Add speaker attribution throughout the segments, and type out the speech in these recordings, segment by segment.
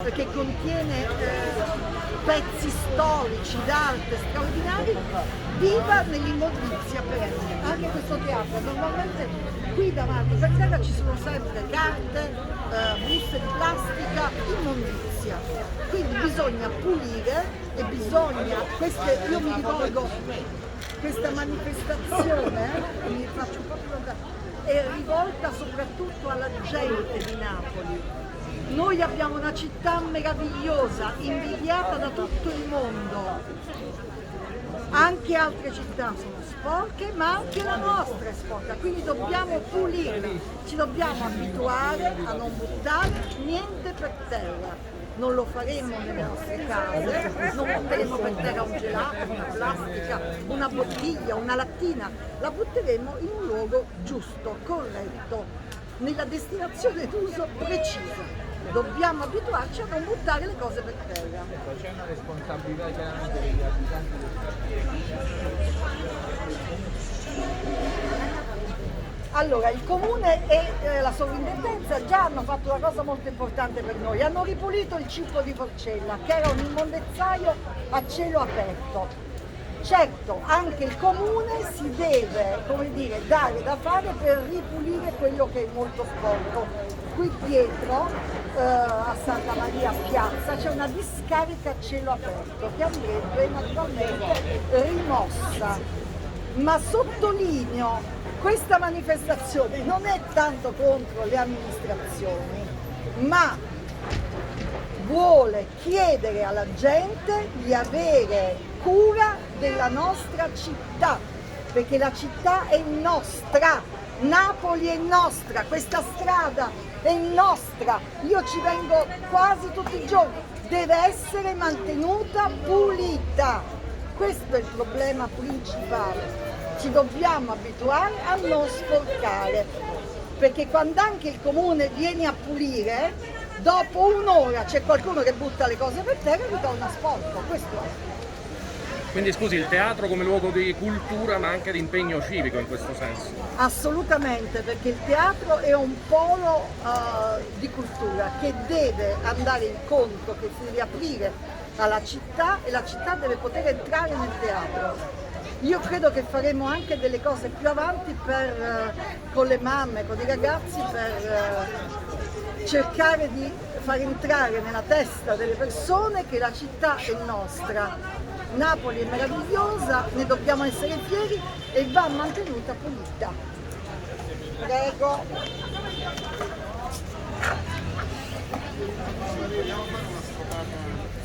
Speaker 1: perché contiene pezzi storici d'arte straordinari, viva nell'immondizia perenne. Anche questo teatro, normalmente qui davanti per terra ci sono sempre carte, buste di plastica, immondizia. Quindi bisogna pulire e bisogna, io mi rivolgo, questa manifestazione, mi faccio proprio lontano, è rivolta soprattutto alla gente di Napoli. Noi abbiamo una città meravigliosa, invidiata da tutto il mondo. Anche altre città sono sporche, ma anche la nostra è sporca, quindi dobbiamo pulirla, ci dobbiamo abituare a non buttare niente per terra. Non lo faremo nelle nostre case, non butteremo per terra un gelato, una plastica, una bottiglia, una lattina, la butteremo in un luogo giusto, corretto, nella destinazione d'uso precisa. Dobbiamo abituarci a non buttare le cose per terra.
Speaker 2: C'è una responsabilità chiaramente degli abitanti del quartiere.
Speaker 1: Allora, il comune e la sovrintendenza già hanno fatto una cosa molto importante per noi, hanno ripulito il Circo di Forcella, che era un immondezzaio a cielo aperto. Certo, anche il comune si deve, come dire, dare da fare per ripulire quello che è molto sporco. Qui dietro, a Santa Maria Piazza, c'è una discarica a cielo aperto che andrebbe naturalmente rimossa. Ma sottolineo, questa manifestazione non è tanto contro le amministrazioni, ma vuole chiedere alla gente di avere cura della nostra città, perché la città è nostra, Napoli è nostra, questa strada è nostra, io ci vengo quasi tutti i giorni, deve essere mantenuta pulita, questo è il problema principale. Ci dobbiamo abituare a non sporcare, perché quando anche il comune viene a pulire, dopo un'ora c'è qualcuno che butta le cose per terra e ritorna sporco, questo è.
Speaker 3: Quindi scusi, il teatro come luogo di cultura ma anche di impegno civico in questo senso?
Speaker 1: Assolutamente, perché il teatro è un polo di cultura che deve andare incontro, che si deve aprire alla città e la città deve poter entrare nel teatro. Io credo che faremo anche delle cose più avanti con le mamme, con i ragazzi, per cercare di far entrare nella testa delle persone che la città è nostra. Napoli è meravigliosa, ne dobbiamo essere fieri e va mantenuta pulita. Prego.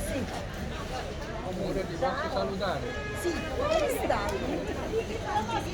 Speaker 2: Sì. Ti posso salutare?
Speaker 1: Sì.